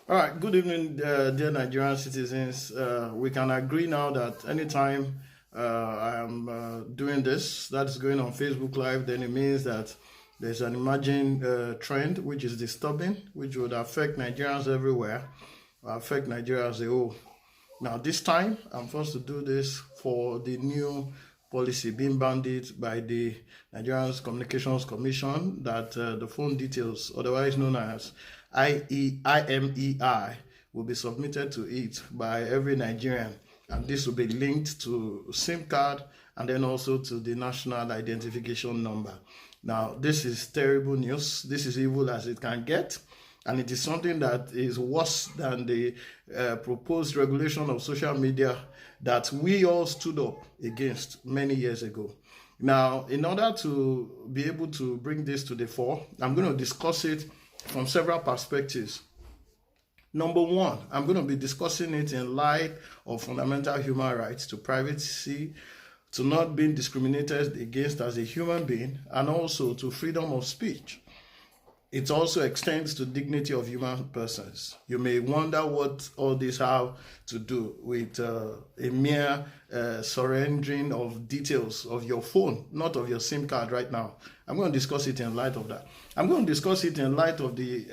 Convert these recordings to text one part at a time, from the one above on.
All right, good evening, dear Nigerian citizens. We can agree now that anytime I am doing this, that's going on Facebook Live, then it means that there's an emerging trend which is disturbing, which would affect Nigerians everywhere, affect Nigeria as a whole. Now, this time, I'm forced to do this for the new policy being banded by the Nigerian Communications Commission that the phone details, otherwise known as IMEI, will be submitted to it by every Nigerian. And this will be linked to SIM card and then also to the national identification number. Now, this is terrible news. This is evil as it can get. And it is something that is worse than the proposed regulation of social media that we all stood up against many years ago. Now, in order to be able to bring this to the fore, I'm going to discuss it from several perspectives. Number one, I'm going to be discussing it in light of fundamental human rights to privacy, to not being discriminated against as a human being, and also to freedom of speech. It also extends to dignity of human persons. You may wonder what all this have to do with a mere surrendering of details of your phone, not of your SIM card right now. I'm going to discuss it in light of that. I'm going to discuss it in light of the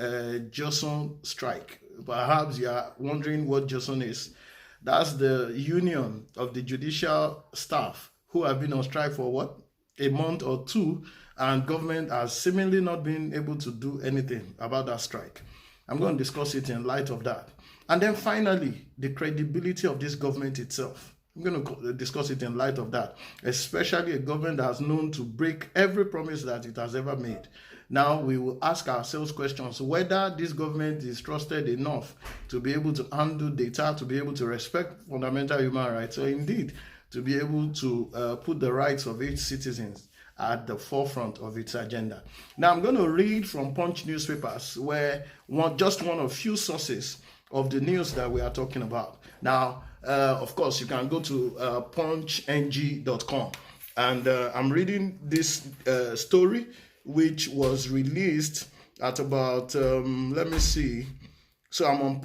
JOSON strike. Perhaps you are wondering what JOSON is. That's the union of the judicial staff who have been on strike for what? A month or two, and government has seemingly not been able to do anything about that strike. I'm going to discuss it in light of that. And then finally, the credibility of this government itself. I'm going to discuss it in light of that, especially a government that has known to break every promise that it has ever made. Now we will ask ourselves questions whether this government is trusted enough to be able to handle data, to be able to respect fundamental human rights, or indeed to be able to put the rights of its citizens at the forefront of its agenda. Now, I'm going to read from Punch newspapers, where just one of few sources of the news that we are talking about. Now, of course, you can go to punchng.com, and I'm reading this story, which was released at about, let me see. So I'm on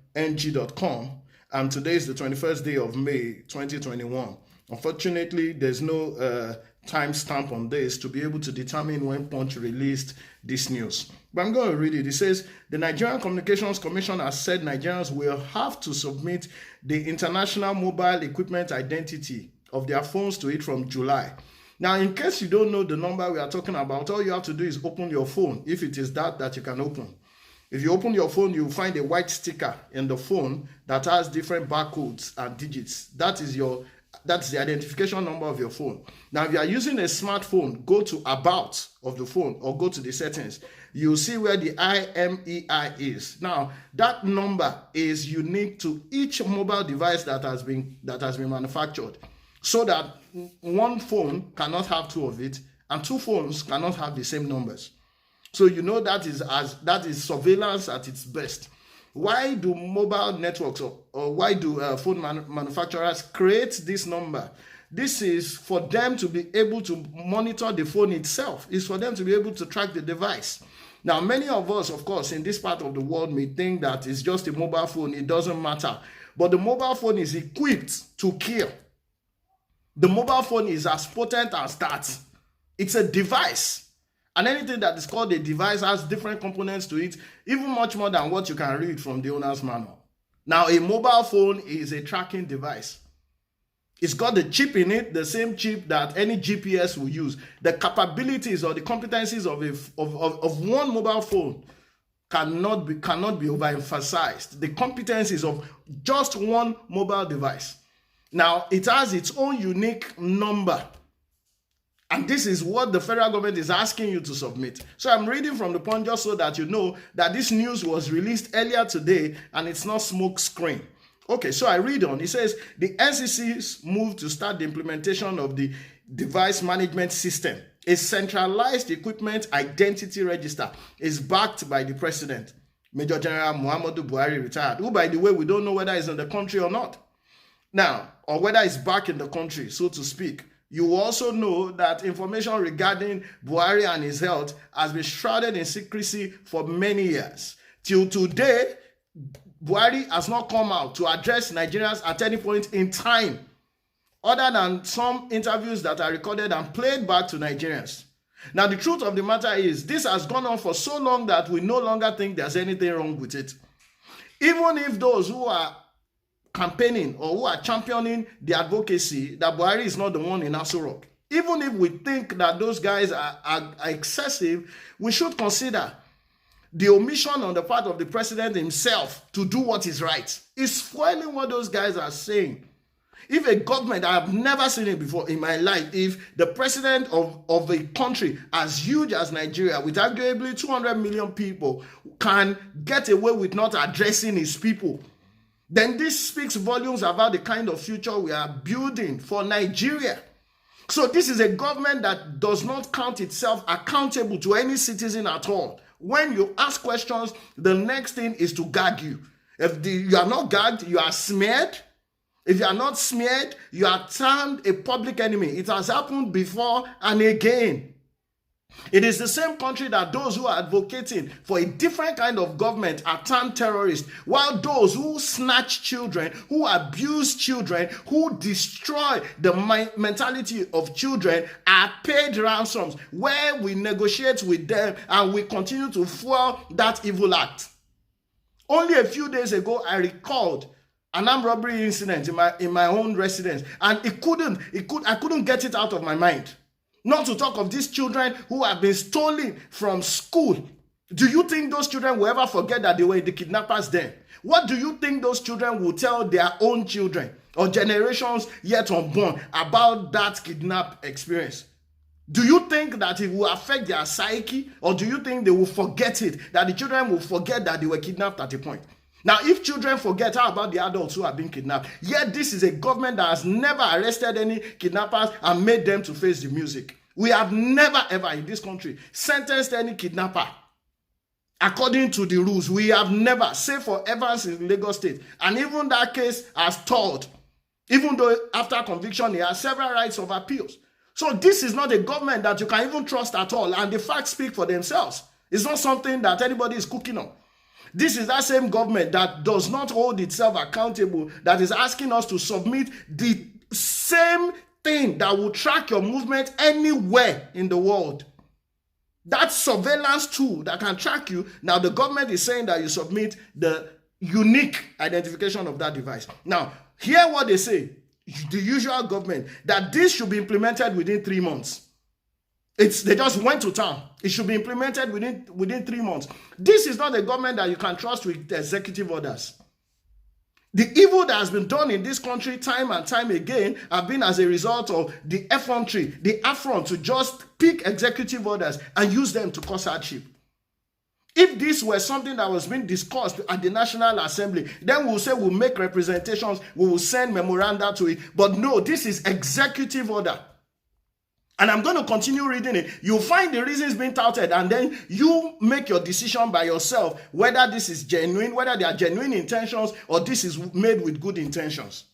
punchng.com, and today is the 21st day of May 2021. Unfortunately, there's no timestamp on this to be able to determine when Punch released this news. But I'm going to read it. It says, the Nigerian Communications Commission has said Nigerians will have to submit the international mobile equipment identity of their phones to it from July. Now, in case you don't know the number we are talking about, all you have to do is open your phone, if it is that you can open. If you open your phone, you'll find a white sticker in the phone that has different barcodes and digits. That's the identification number of your phone. Now, if you are using a smartphone, go to About of the phone or go to the settings. You'll see where the IMEI is. Now, that number is unique to each mobile device that has been manufactured, so that one phone cannot have two of it, and two phones cannot have the same numbers. So you know that is surveillance at its best. Why do mobile networks or why do phone manufacturers create this number? This is for them to be able to monitor the phone itself. It's for them to be able to track the device. Now, many of us, of course, in this part of the world may think that it's just a mobile phone. It doesn't matter. But the mobile phone is equipped to kill. The mobile phone is as potent as that. It's a device. And anything that is called a device has different components to it, even much more than what you can read from the owner's manual. Now, a mobile phone is a tracking device. It's got the chip in it, the same chip that any GPS will use. The capabilities or the competencies of one mobile phone cannot be overemphasized. The competencies of just one mobile device. Now, it has its own unique number. And this is what the federal government is asking you to submit. So I'm reading from the Punch just so that you know that this news was released earlier today and it's not smoke screen. Okay, so I read on. It says the NCC's move to start the implementation of the device management system, a centralized equipment identity register, is backed by the president, Major General Muhammadu Buhari retired, who, by the way, we don't know whether he's in the country or not. Now, or whether he's back in the country, so to speak. You also know that information regarding Buhari and his health has been shrouded in secrecy for many years. Till today, Buhari has not come out to address Nigerians at any point in time, other than some interviews that are recorded and played back to Nigerians. Now, the truth of the matter is, this has gone on for so long that we no longer think there's anything wrong with it. Even if those who are campaigning or who are championing the advocacy that Buhari is not the one in Aso Rock, even if we think that those guys are excessive, we should consider the omission on the part of the president himself to do what is right. It's spoiling what those guys are saying. If a government, I have never seen it before in my life, if the president of a country as huge as Nigeria, with arguably 200 million people, can get away with not addressing his people, then this speaks volumes about the kind of future we are building for Nigeria. So this is a government that does not count itself accountable to any citizen at all. When you ask questions, the next thing is to gag you. If you are not gagged, you are smeared. If you are not smeared, you are termed a public enemy. It has happened before and again. It is the same country that those who are advocating for a different kind of government are termed terrorists, while those who snatch children, who abuse children, who destroy the mentality of children are paid ransoms, where we negotiate with them and we continue to fuel that evil act. Only a few days ago, I recalled an armed robbery incident in my own residence, and I couldn't get it out of my mind. Not to talk of these children who have been stolen from school. Do you think those children will ever forget that they were the kidnappers then? What do you think those children will tell their own children or generations yet unborn about that kidnap experience? Do you think that it will affect their psyche, or do you think they will forget it, that the children will forget that they were kidnapped at a point? Now, if children forget, how about the adults who have been kidnapped? Yet this is a government that has never arrested any kidnappers and made them to face the music. We have never ever in this country sentenced any kidnapper according to the rules. We have never, save for Evans in Lagos State. And even that case has stalled. Even though after conviction, he has several rights of appeals. So this is not a government that you can even trust at all. And the facts speak for themselves. It's not something that anybody is cooking on. This is that same government that does not hold itself accountable, that is asking us to submit the same thing that will track your movement anywhere in the world. That surveillance tool that can track you. Now the government is saying that you submit the unique identification of that device. Now, hear what they say, the usual government, that this should be implemented within 3 months. They just went to town. It should be implemented within 3 months. This is not a government that you can trust with executive orders. The evil that has been done in this country time and time again have been as a result of the effrontery, the affront to just pick executive orders and use them to cause hardship. If this were something that was being discussed at the National Assembly, then we'll say we'll make representations, we will send memoranda to it. But no, this is executive order. And I'm going to continue reading it. You'll find the reasons being touted, and then you make your decision by yourself whether this is genuine, whether they are genuine intentions, or this is made with good intentions.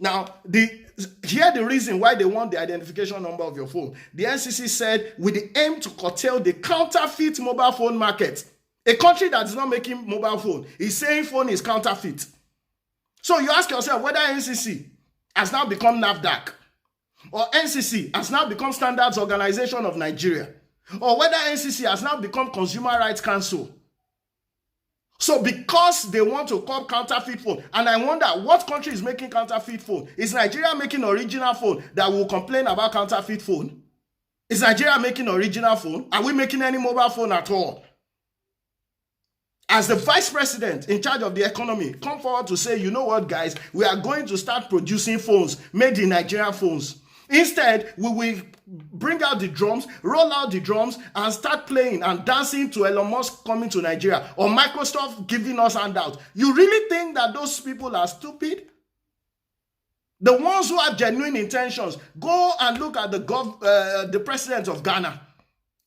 Now, here the reason why they want the identification number of your phone. The NCC said, with the aim to curtail the counterfeit mobile phone market. A country that is not making mobile phone is saying phone is counterfeit. So you ask yourself whether NCC has now become NAFDAC, or NCC has now become Standards Organization of Nigeria, or whether NCC has now become Consumer Rights Council. So because they want to call counterfeit phone, and I wonder what country is making counterfeit phone? Is Nigeria making original phone that will complain about counterfeit phone? Is Nigeria making original phone? Are we making any mobile phone at all? As the vice president in charge of the economy, come forward to say, you know what, guys, we are going to start producing phones made in Nigerian phones. Instead, we will bring out the drums, roll out the drums, and start playing and dancing to Elon Musk coming to Nigeria, or Microsoft giving us handouts. You really think that those people are stupid? The ones who have genuine intentions, go and look at the president of Ghana.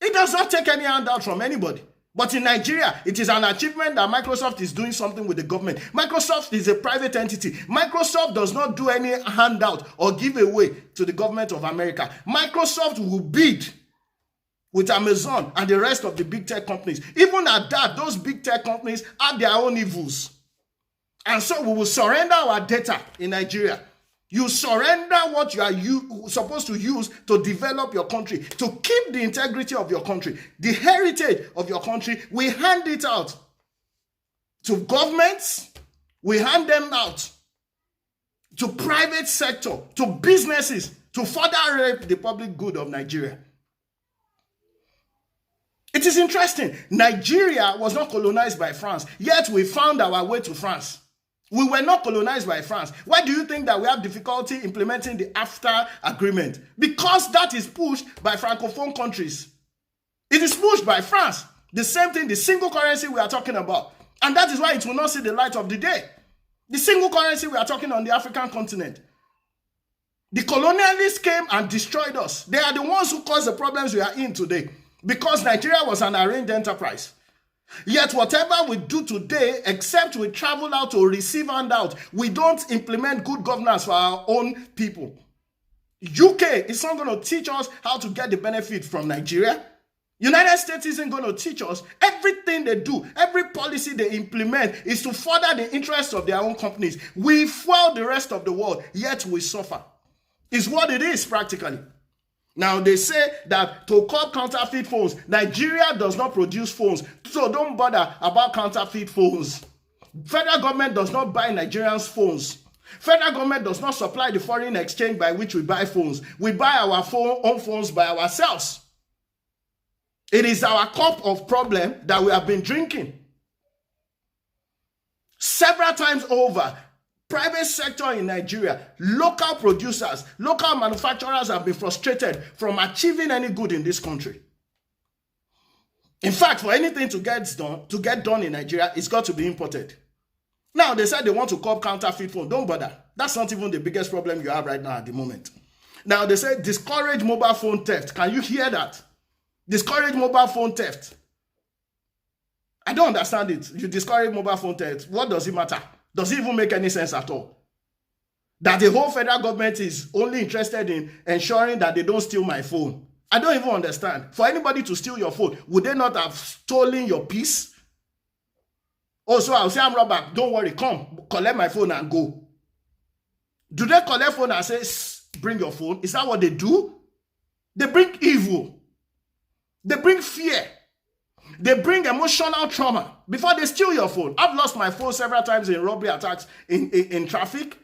He does not take any handout from anybody. But in Nigeria, it is an achievement that Microsoft is doing something with the government. Microsoft is a private entity. Microsoft does not do any handout or give away to the government of America. Microsoft will bid with Amazon and the rest of the big tech companies. Even at that, those big tech companies have their own evils. And so we will surrender our data in Nigeria. You surrender what you are supposed to use to develop your country, to keep the integrity of your country, the heritage of your country. We hand it out to governments. We hand them out to private sector, to businesses, to further rape the public good of Nigeria. It is interesting. Nigeria was not colonized by France, yet we found our way to France. We were not colonized by France. Why do you think that we have difficulty implementing the AFTA agreement? Because that is pushed by Francophone countries. It is pushed by France. The same thing, the single currency we are talking about. And that is why it will not see the light of the day. The single currency we are talking on the African continent. The colonialists came and destroyed us. They are the ones who caused the problems we are in today. Because Nigeria was an arranged enterprise. Yet whatever we do today, except we travel out to receive handout, we don't implement good governance for our own people. UK is not going to teach us how to get the benefit from Nigeria. United States isn't going to teach us. Everything they do, every policy they implement is to further the interests of their own companies. We foil the rest of the world, yet we suffer. It's what it is practically. Now, they say that to curb counterfeit phones, Nigeria does not produce phones, so don't bother about counterfeit phones. Federal government does not buy Nigerians' phones. Federal government does not supply the foreign exchange by which we buy phones. We buy our own phones by ourselves. It is our cup of problem that we have been drinking. Several times over, private sector in Nigeria, local producers, local manufacturers have been frustrated from achieving any good in this country. In fact, for anything to get done in Nigeria, it's got to be imported. Now, they said they want to curb counterfeit phone. Don't bother. That's not even the biggest problem you have right now at the moment. Now, they say discourage mobile phone theft. Can you hear that? Discourage mobile phone theft. I don't understand it. You discourage mobile phone theft. What does it matter? Does it even make any sense at all? That the whole federal government is only interested in ensuring that they don't steal my phone. I don't even understand. For anybody to steal your phone, would they not have stolen your peace? Also, I'll say, I'm robber. Don't worry. Come, collect my phone and go. Do they collect phone and say, bring your phone? Is that what they do? They bring evil. They bring fear. They bring emotional trauma before they steal your phone. I've lost my phone several times in robbery attacks in traffic.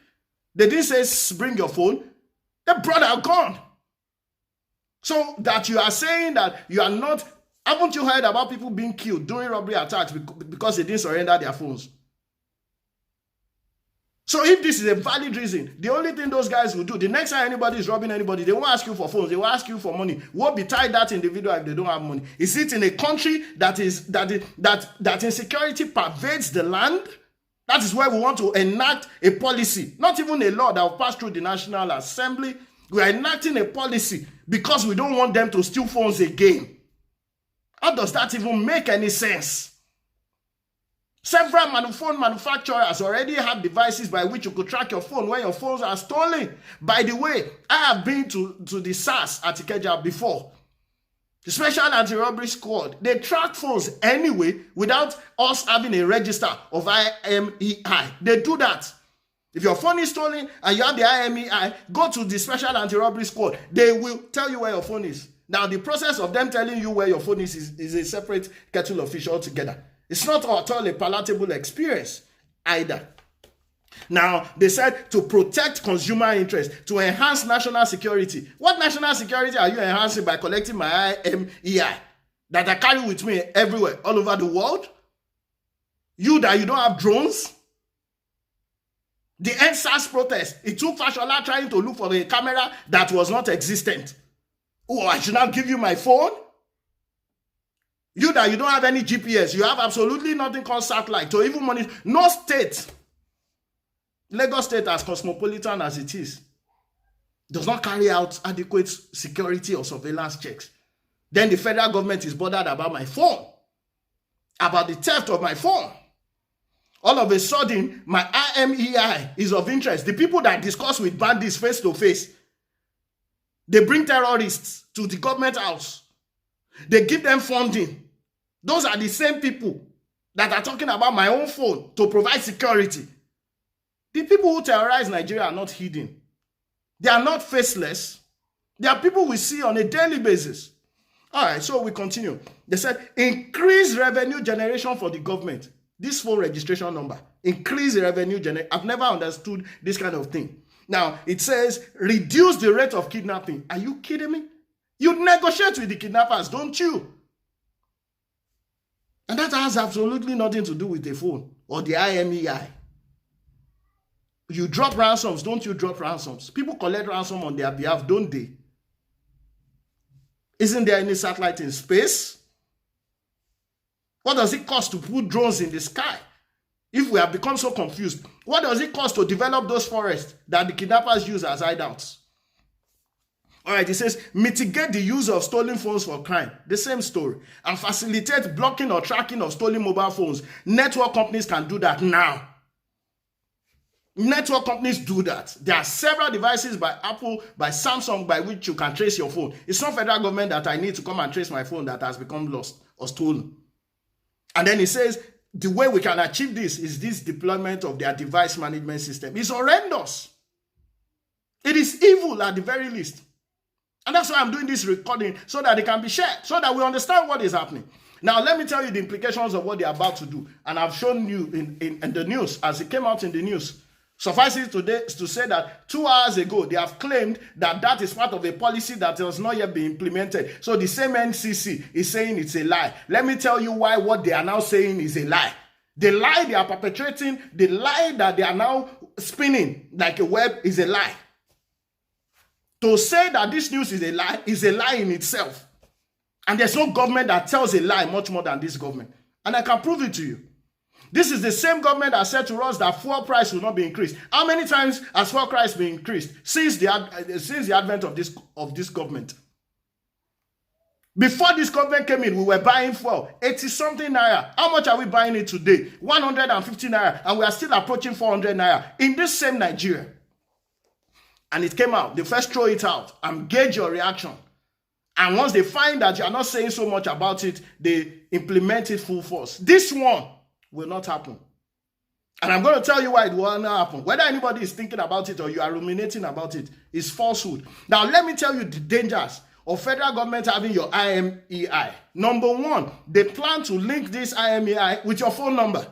They didn't say, bring your phone. They brought out gone. So that you are saying that you are not, haven't you heard about people being killed during robbery attacks because they didn't surrender their phones? So if this is a valid reason, the only thing those guys will do, the next time anybody is robbing anybody, they won't ask you for phones, they will ask you for money. What betide that individual if they don't have money? Is it in a country that insecurity pervades the land? That is why we want to enact a policy, not even a law that will pass through the National Assembly. We are enacting a policy because we don't want them to steal phones again. How does that even make any sense? Several phone manufacturers already have devices by which you could track your phone when your phones are stolen. By the way, I have been to the SARS at Ikeja before. The Special Anti-Robbery Squad, they track phones anyway without us having a register of IMEI. They do that. If your phone is stolen and you have the IMEI, go to the Special Anti-Robbery Squad. They will tell you where your phone is. Now, the process of them telling you where your phone is a separate kettle of fish altogether. It's not at all a palatable experience either. Now, they said to protect consumer interest, to enhance national security. What national security are you enhancing by collecting my IMEI that I carry with me everywhere, all over the world? You that you don't have drones? The NSAS protest, it took Fashola trying to look for a camera that was not existent. Oh, I should now give you my phone? You that you don't have any GPS, you have absolutely nothing called satellite to even monitor. No state, Lagos State, as cosmopolitan as it is, does not carry out adequate security or surveillance checks. Then the federal government is bothered about my phone, about the theft of my phone. All of a sudden, my IMEI is of interest. The people that discuss with bandits face to face, they bring terrorists to the government house. They give them funding. Those are the same people that are talking about my own phone to provide security. The people who terrorize Nigeria are not hidden. They are not faceless. They are people we see on a daily basis. All right, so we continue. They said, increase revenue generation for the government. This phone registration number, increase revenue generation. I've never understood this kind of thing. Now, it says, reduce the rate of kidnapping. Are you kidding me? You negotiate with the kidnappers, don't you? And that has absolutely nothing to do with the phone or the IMEI. You drop ransoms, don't you drop ransoms? People collect ransom on their behalf, don't they? Isn't there any satellite in space? What does it cost to put drones in the sky? If we have become so confused, what does it cost to develop those forests that the kidnappers use as hideouts? All right, it says, mitigate the use of stolen phones for crime. The same story. And facilitate blocking or tracking of stolen mobile phones. Network companies can do that now. Network companies do that. There are several devices by Apple, by Samsung, by which you can trace your phone. It's not federal government that I need to come and trace my phone that has become lost or stolen. And then it says, the way we can achieve this is this deployment of their device management system. It's horrendous. It is evil at the very least. And that's why I'm doing this recording, so that it can be shared, so that we understand what is happening. Now, let me tell you the implications of what they're about to do. And I've shown you in the news, as it came out in the news. Suffice it today to say that 2 hours ago, they have claimed that that is part of a policy that has not yet been implemented. So the same NCC is saying it's a lie. Let me tell you why what they are now saying is a lie. The lie they are perpetrating, the lie that they are now spinning like a web is a lie. To say that this news is a lie in itself. And there's no government that tells a lie much more than this government. And I can prove it to you. This is the same government that said to us that fuel price will not be increased. How many times has fuel price been increased since the advent of this government? Before this government came in, we were buying fuel 80-something naira. How much are we buying it today? 150 naira, and we are still approaching 400 naira in this same Nigeria. And it came out. They first throw it out and gauge your reaction. And once they find that you are not saying so much about it, they implement it full force. This one will not happen. And I'm going to tell you why it will not happen. Whether anybody is thinking about it or you are ruminating about it is falsehood. Now, let me tell you the dangers of federal government having your IMEI. Number one, they plan to link this IMEI with your phone number.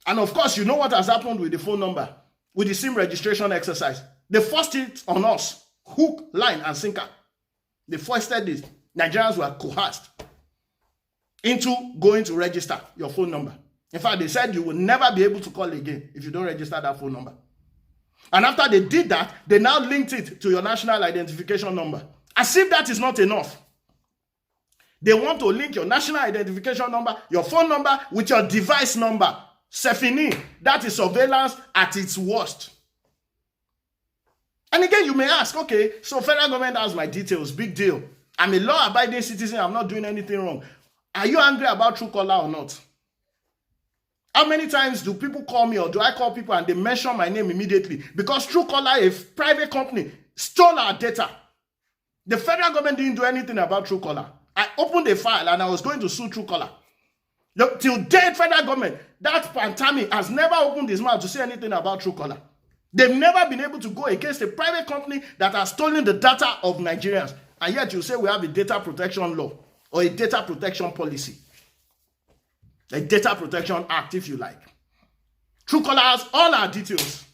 And of course, you know what has happened with the phone number, with the SIM registration exercise. They forced it on us, hook, line, and sinker. They foisted this. Nigerians were coerced into going to register your phone number. In fact, they said you will never be able to call again if you don't register that phone number. And after they did that, they now linked it to your national identification number. As if that is not enough. They want to link your national identification number, your phone number, with your device number. Sefini, that is surveillance at its worst. And again, you may ask, okay, so federal government has my details, big deal. I'm a law-abiding citizen, I'm not doing anything wrong. Are you angry about Truecaller or not? How many times do people call me or do I call people and they mention my name immediately? Because Truecaller, a private company, stole our data. The federal government didn't do anything about Truecaller. I opened a file and I was going to sue Truecaller. Look, till date, federal government, that Pantami has never opened his mouth to say anything about Truecaller. They've never been able to go against a private company that has stolen the data of Nigerians. And yet you say we have a data protection law or a data protection policy. A data protection act, if you like. Truecaller has all our details.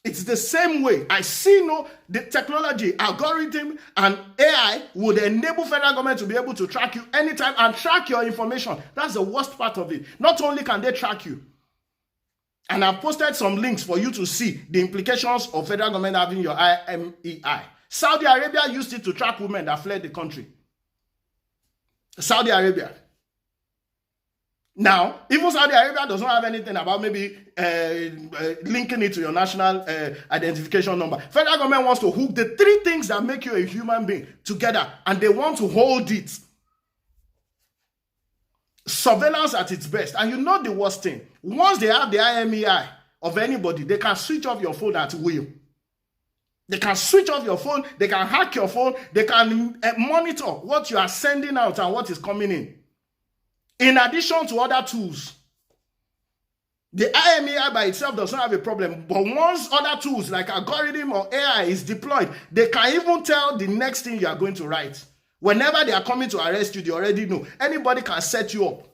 It's the same way. I see the technology, algorithm, and AI would enable federal government to be able to track you anytime and track your information. That's the worst part of it. Not only can they track you, and I've posted some links for you to see the implications of federal government having your IMEI. Saudi Arabia used it to track women that fled the country. Saudi Arabia. Now, even Saudi Arabia does not have anything about maybe linking it to your national identification number. Federal government wants to hook the three things that make you a human being together, and they want to hold it. Surveillance at its best. And you know the worst thing. Once they have the IMEI of anybody, they can switch off your phone at will. They can switch off your phone. They can hack your phone. They can monitor what you are sending out and what is coming in addition to other tools. The IMEI by itself does not have a problem, but once other tools like algorithm or AI is deployed, they can even tell the next thing you are going to write. Whenever they are coming to arrest you, they already know. Anybody can set you up.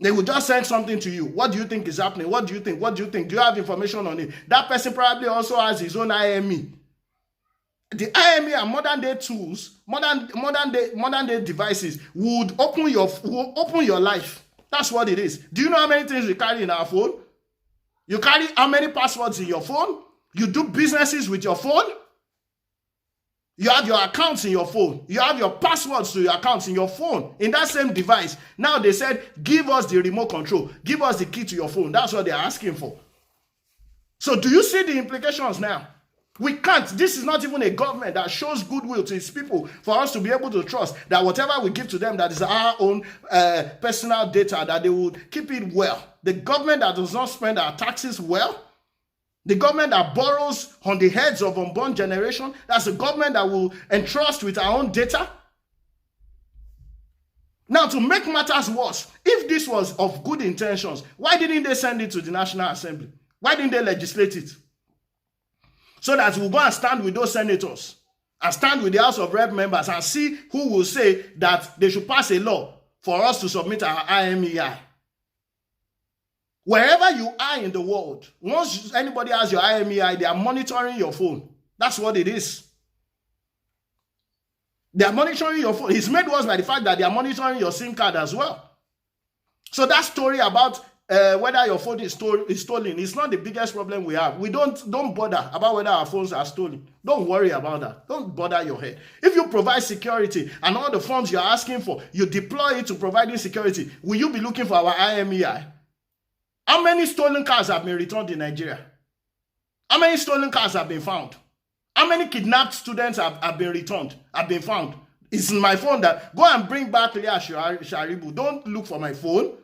They will just send something to you. What do you think is happening? What do you think? What do you think? Do you have information on it? That person probably also has his own IME. The IME and modern day tools, modern day devices would open your life. That's what it is. Do you know how many things we carry in our phone? You carry how many passwords in your phone? You do businesses with your phone? You have your accounts in your phone. You have your passwords to your accounts in your phone, in that same device. Now they said, give us the remote control. Give us the key to your phone. That's what they're asking for. So do you see the implications now? We can't. This is not even a government that shows goodwill to its people for us to be able to trust that whatever we give to them that is our own personal data, that they would keep it well. The government that does not spend our taxes well, the government that borrows on the heads of unborn generation, that's a government that will entrust with our own data. Now, to make matters worse, if this was of good intentions, why didn't they send it to the National Assembly? Why didn't they legislate it? So that we'll go and stand with those senators and stand with the House of Rep members and see who will say that they should pass a law for us to submit our IMEI. Wherever you are in the world, once anybody has your IMEI, they are monitoring your phone. That's what it is. They are monitoring your phone. It's made worse by the fact that they are monitoring your SIM card as well. So that story about whether your phone is stolen is not the biggest problem we have. We don't bother about whether our phones are stolen. Don't worry about that. Don't bother your head. If you provide security and all the funds you're asking for, you deploy it to providing security, will you be looking for our IMEI? How many stolen cars have been returned in Nigeria? How many stolen cars have been found? How many kidnapped students have been returned, have been found? It's in my phone that, go and bring back Leah Sharibu. Don't look for my phone.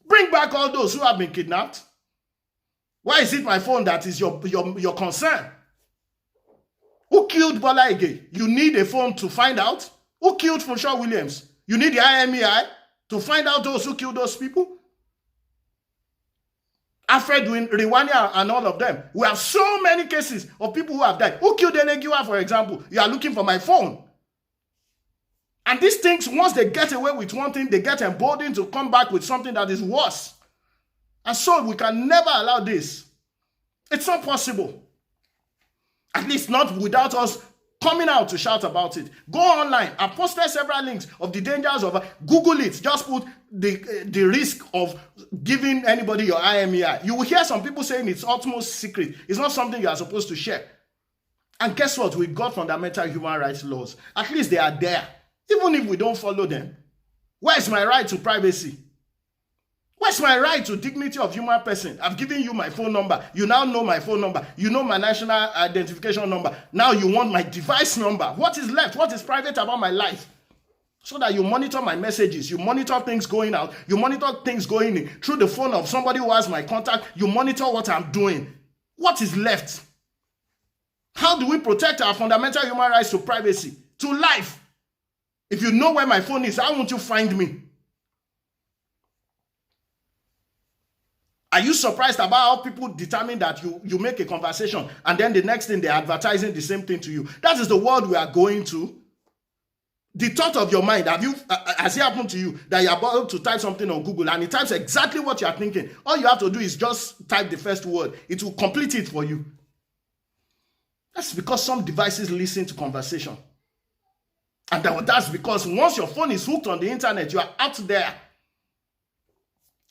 Bring back all those who have been kidnapped. Why is it my phone that is your concern? Who killed Bola Ige? You need a phone to find out. Who killed Funshaw Williams? You need the IMEI to find out those who killed those people. Alfred Riwania and all of them. We have so many cases of people who have died. Who killed Enegiwa, for example? You are looking for my phone. And these things, once they get away with one thing, they get emboldened to come back with something that is worse. And so we can never allow this. It's not possible. At least not without us coming out to shout about it. Go online. I posted several links of the dangers of Google it. Just put the risk of giving anybody your IMEI. You will hear some people saying it's utmost secret. It's not something you are supposed to share. And guess what? We've got fundamental human rights laws. At least they are there. Even if we don't follow them. Where's my right to privacy? Where's my right to dignity of human person? I've given you my phone number. You now know my phone number. You know my national identification number. Now you want my device number. What is left? What is private about my life? So that you monitor my messages. You monitor things going out. You monitor things going in. Through the phone of somebody who has my contact, you monitor what I'm doing. What is left? How do we protect our fundamental human rights to privacy? To life? If you know where my phone is, how won't you find me? Are you surprised about how people determine that you make a conversation and then the next thing they're advertising the same thing to you? That is the world we are going to. The thought of your mind, has it happened to you that you're about to type something on Google and it types exactly what you're thinking? All you have to do is just type the first word. It will complete it for you. That's because some devices listen to conversation. And that's because once your phone is hooked on the internet, you are out there.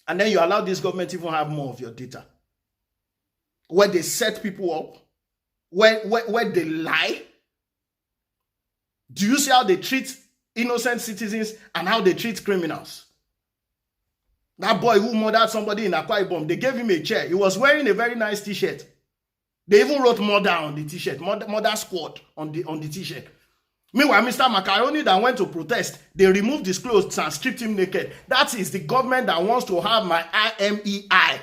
And then you allow this government to even have more of your data. Where they set people up. Where they lie. Do you see how they treat innocent citizens and how they treat criminals? That boy who murdered somebody in Akwa Ibom, they gave him a chair. He was wearing a very nice t-shirt. They even wrote murder on the t-shirt. Murder squad on the t-shirt. Meanwhile, Mr. Macaroni that went to protest, they removed his clothes and stripped him naked. That is the government that wants to have my IMEI.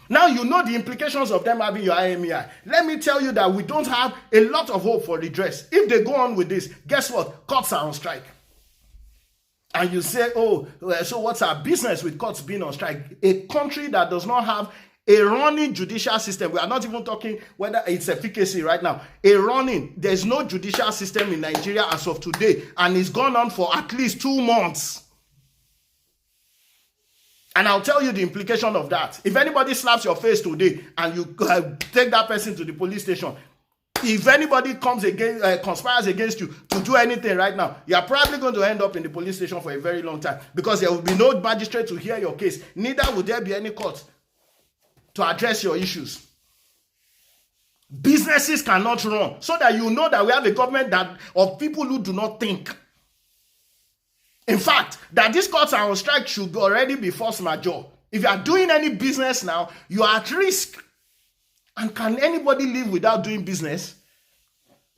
Now you know the implications of them having your IMEI. Let me tell you that we don't have a lot of hope for redress. If they go on with this, guess what? Courts are on strike. And you say, oh, so what's our business with courts being on strike? A country that does not have a running judicial system, we are not even talking whether it's efficacy right now. There's no judicial system in Nigeria as of today, and it's gone on for at least 2 months. And I'll tell you the implication of that. If anybody slaps your face today and you take that person to the police station, if anybody conspires against you to do anything right now, you are probably going to end up in the police station for a very long time, because there will be no magistrate to hear your case. Neither will there be any court to address your issues. Businesses cannot run, so that you know that we have a government of people who do not think. In fact, that these courts are on strike should already be force majeure. If you are doing any business now, you are at risk. And can anybody live without doing business?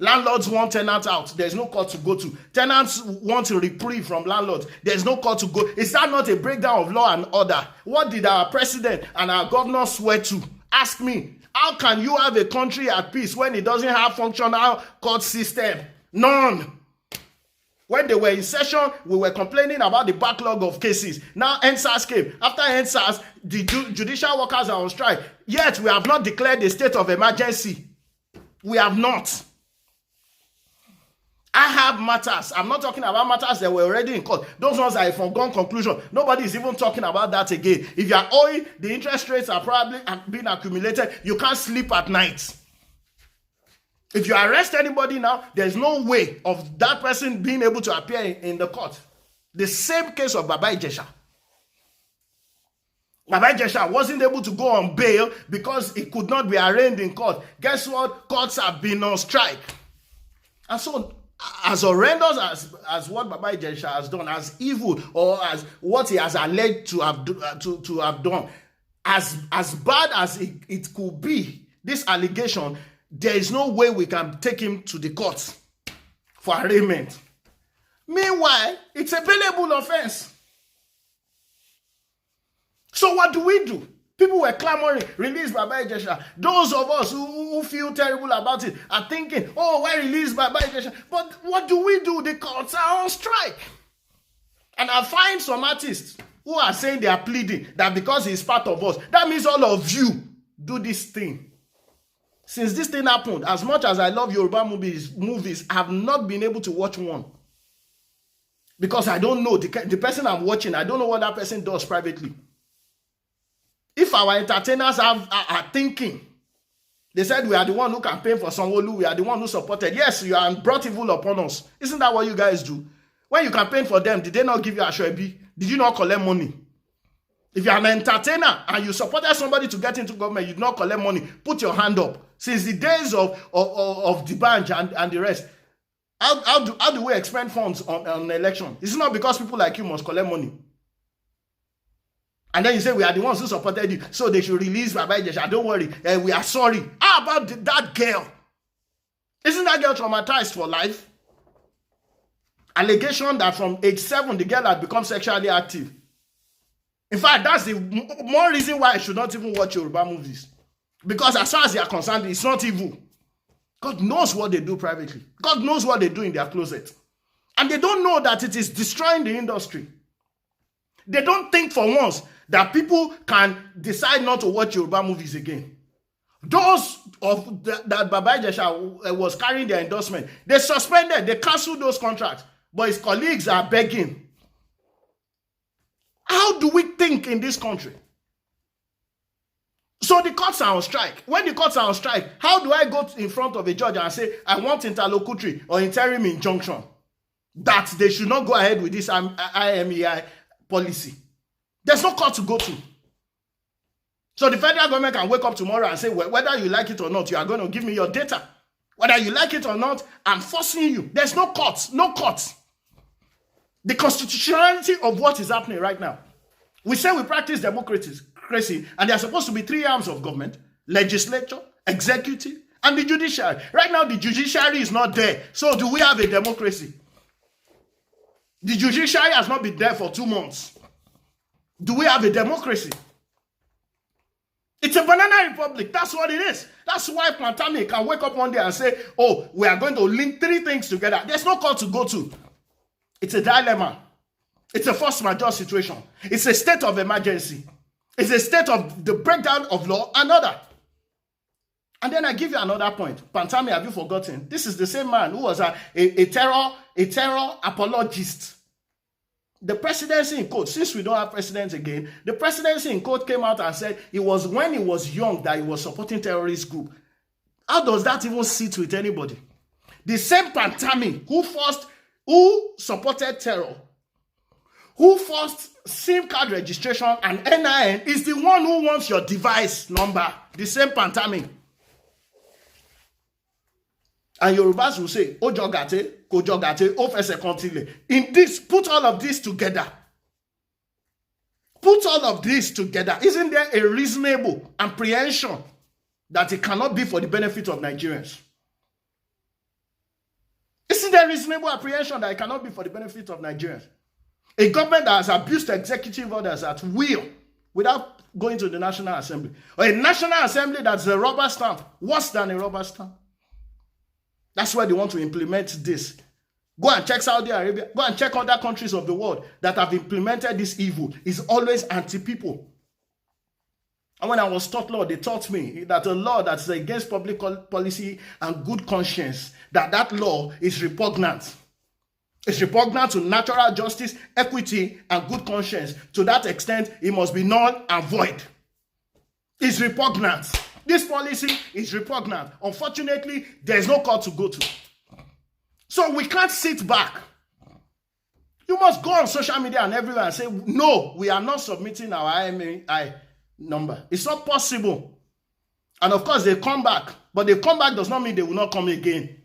Landlords want tenants out. There's no court to go to. Tenants want a reprieve from landlords. There's no court to go. Is that not a breakdown of law and order? What did our president and our governor swear to? Ask me. How can you have a country at peace when it doesn't have functional court system? None. When they were in session, we were complaining about the backlog of cases. Now NSAS came. After NSAS, the judicial workers are on strike. Yet we have not declared a state of emergency. We have not. I have matters. I'm not talking about matters that were already in court. Those ones are a foregone conclusion. Nobody is even talking about that again. If you are owing, the interest rates are probably being accumulated. You can't sleep at night. If you arrest anybody now, there's no way of that person being able to appear in the court. The same case of Baba Ijesha. Baba Ijesha wasn't able to go on bail because he could not be arraigned in court. Guess what? Courts have been on strike. And so, as horrendous as what Baba Ijesha has done, as evil, or as what he has alleged to have done, as bad as it could be, this allegation, there is no way we can take him to the courts for arraignment. Meanwhile, it's a bailable offense. So what do we do? People were clamoring, release Baba Ijesha. Those of us who feel terrible about it are thinking, oh, why release Baba Ijesha? But what do we do? The courts are on strike. And I find some artists who are saying they are pleading that because he's part of us, that means all of you do this thing. Since this thing happened, as much as I love Yoruba movies, I have not been able to watch one. Because I don't know, the person I'm watching, I don't know what that person does privately. If our entertainers are thinking, they said we are the one who campaigned for Sanwo-Olu, we are the one who supported. Yes, you are brought evil upon us. Isn't that what you guys do? When you campaign for them, did they not give you Ashwebi? Did you not collect money? If you are an entertainer and you supported somebody to get into government, you did not collect money, put your hand up. Since the days of the Banj and the rest, how do we expend funds on election? It's not because people like you must collect money. And then you say we are the ones who supported you, so they should release Baba Ijesha. Don't worry, we are sorry. How about that girl? Isn't that girl traumatized for life? Allegation that from age 7, the girl had become sexually active. In fact, that's the more reason why I should not even watch Yoruba movies. Because as far as they are concerned, it's not evil. God knows what they do privately. God knows what they do in their closet. And they don't know that it is destroying the industry. They don't think for once that people can decide not to watch Yoruba movies again. Those that Baba Ijesha was carrying their endorsement, they suspended, they cancelled those contracts. But his colleagues are begging. How do we think in this country? So the courts are on strike. When the courts are on strike, how do I go in front of a judge and say, I want interlocutory or interim injunction that they should not go ahead with this IMEI policy? There's no court to go to. So the federal government can wake up tomorrow and say, well, whether you like it or not, you are going to give me your data. Whether you like it or not, I'm forcing you. There's no courts, no courts. The constitutionality of what is happening right now. We say we practice democracy, and there are supposed to be 3 arms of government: legislature, executive, and the judiciary. Right now, the judiciary is not there. So do we have a democracy? The judiciary has not been there for 2 months. Do we have a democracy? It's a banana republic. That's what it is. That's why Pantami can wake up one day and say, oh, we are going to link 3 things together. There's no call to go to. It's a dilemma. It's a force majeure situation. It's a state of emergency. It's a state of the breakdown of law and order. And then I give you another point. Pantami, have you forgotten? This is the same man who was a terror apologist. The presidency in court, since we don't have presidents again, the presidency in court came out and said it was when he was young that he was supporting terrorist group. How does that even sit with anybody? The same Pantami who supported terror, who forced SIM card registration and NIN, is the one who wants your device number. The same Pantami. And Yorubas will say, Ojogate, Kojogate, Ofese Kontile. In this, put all of this together. Put all of this together. Isn't there a reasonable apprehension that it cannot be for the benefit of Nigerians? Isn't there a reasonable apprehension that it cannot be for the benefit of Nigerians? A government that has abused executive orders at will without going to the National Assembly. Or a National Assembly that's a rubber stamp, worse than a rubber stamp. That's why they want to implement this. Go and check Saudi Arabia. Go and check other countries of the world that have implemented this evil. It's always anti-people. And when I was taught law, they taught me that a law that's against public policy and good conscience, that law is repugnant. It's repugnant to natural justice, equity, and good conscience. To that extent, it must be null and void. It's repugnant. This policy is repugnant. Unfortunately, there's no court to go to. So we can't sit back. You must go on social media and everywhere and say, no, we are not submitting our IMEI number. It's not possible. And of course, they come back. But they come back does not mean they will not come again.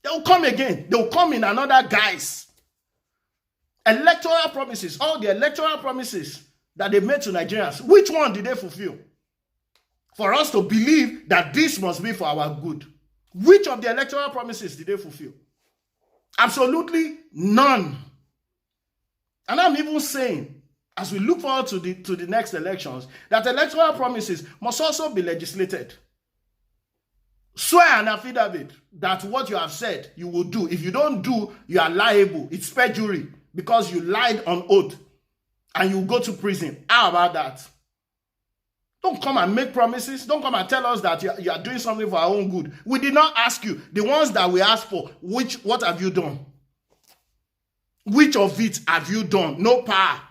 They will come again. They will come in another guise. Electoral promises, all the electoral promises that they made to Nigerians, which one did they fulfill? For us to believe that this must be for our good. Which of the electoral promises did they fulfill? Absolutely none. And I'm even saying, as we look forward to the next elections, that electoral promises must also be legislated. Swear an affidavit that what you have said you will do. If you don't do, you are liable. It's perjury because you lied on oath and you go to prison. How about that? Don't come and make promises. Don't come and tell us that you are doing something for our own good. We did not ask you. The ones that we asked for, what have you done? Which of it have you done? No power.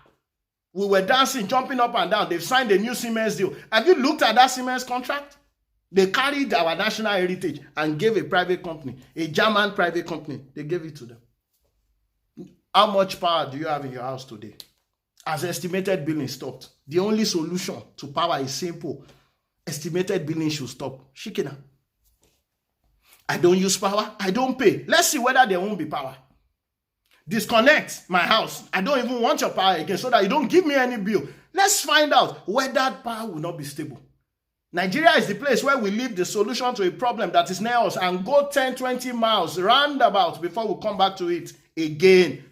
We were dancing, jumping up and down. They've signed a new Siemens deal. Have you looked at that Siemens contract? They carried our national heritage and gave a private company, a German private company. They gave it to them. How much power do you have in your house today? As estimated billing stopped. The only solution to power is simple. Estimated billing should stop. Shikina. I don't use power. I don't pay. Let's see whether there won't be power. Disconnect my house. I don't even want your power again so that you don't give me any bill. Let's find out whether that power will not be stable. Nigeria is the place where we leave the solution to a problem that is near us and go 10, 20 miles roundabout before we come back to it again.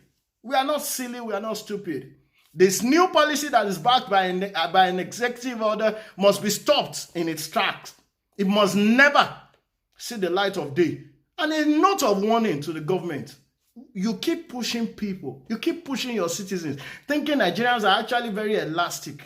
We are not silly. We are not stupid. This new policy that is backed by an executive order must be stopped in its tracks. It must never see the light of day. And a note of warning to the government. You keep pushing people. You keep pushing your citizens, thinking Nigerians are actually very elastic.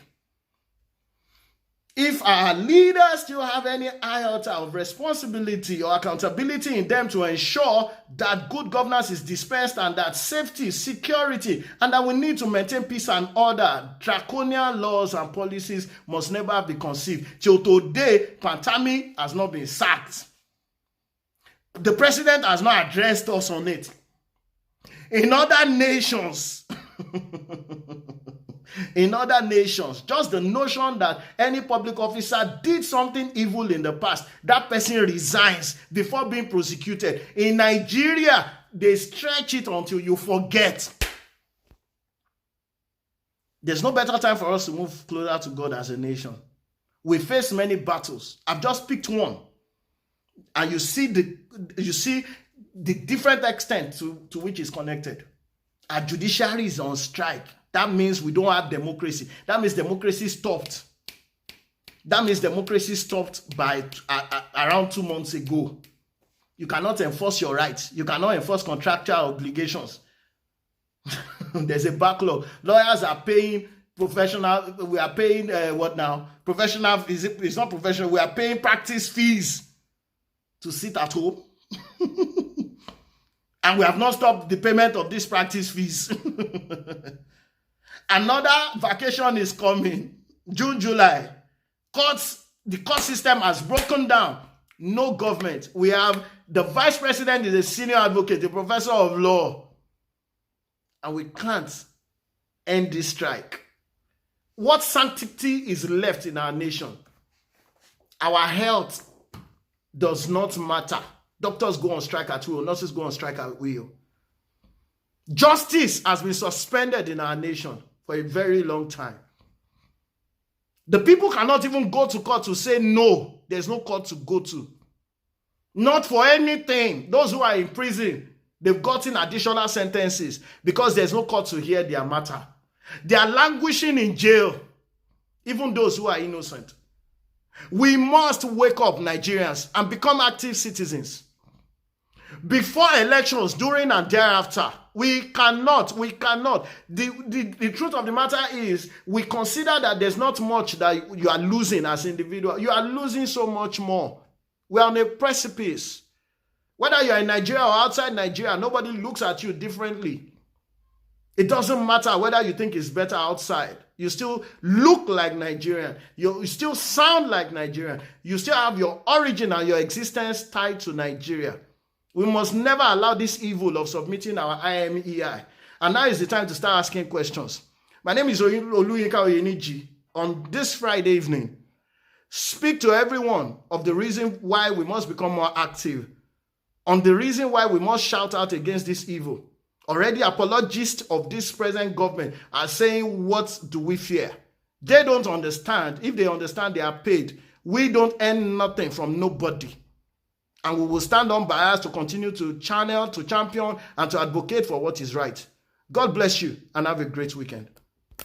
If our leaders still have any iota of responsibility or accountability in them to ensure that good governance is dispensed and that safety, security, and that we need to maintain peace and order, draconian laws and policies must never be conceived. Till today, Pantami has not been sacked. The president has not addressed us on it. In other nations, just the notion that any public officer did something evil in the past, that person resigns before being prosecuted. In Nigeria, they stretch it until you forget. There's no better time for us to move closer to God as a nation. We face many battles. I've just picked one. And you see the different extent to which it's connected. Our judiciary is on strike. That means we don't have democracy. That means democracy stopped. That means democracy stopped by around 2 months ago. You cannot enforce your rights. You cannot enforce contractual obligations. There's a backlog. Lawyers are paying professional. We are paying what now? Professional. It's not professional. We are paying practice fees to sit at home. And we have not stopped the payment of these practice fees. Another vacation is coming. June, July. The court system has broken down. No government. We have the vice president is a senior advocate, a professor of law. And we can't end this strike. What sanctity is left in our nation? Our health does not matter. Doctors go on strike at will. Nurses go on strike at will. Justice has been suspended in our nation for a very long time. The people cannot even go to court to say no. There's no court to go to. Not for anything. Those who are in prison, they've gotten additional sentences because there's no court to hear their matter. They are languishing in jail, even those who are innocent. We must wake up, Nigerians, and become active citizens. Before elections, during and thereafter, we cannot. The truth of the matter is, we consider that there's not much that you are losing as individual. You are losing so much more. We are on a precipice. Whether you're in Nigeria or outside Nigeria, nobody looks at you differently. It doesn't matter whether you think it's better outside. You still look like Nigerian. You still sound like Nigerian. You still have your origin and your existence tied to Nigeria. We must never allow this evil of submitting our IMEI. And now is the time to start asking questions. My name is Oluyinka Oyeniji. On this Friday evening, speak to everyone of the reason why we must become more active, on the reason why we must shout out against this evil. Already apologists of this present government are saying, what do we fear? They don't understand. If they understand, they are paid. We don't earn nothing from nobody. And we will stand on by us to continue to channel, to champion, and to advocate for what is right. God bless you and have a great weekend.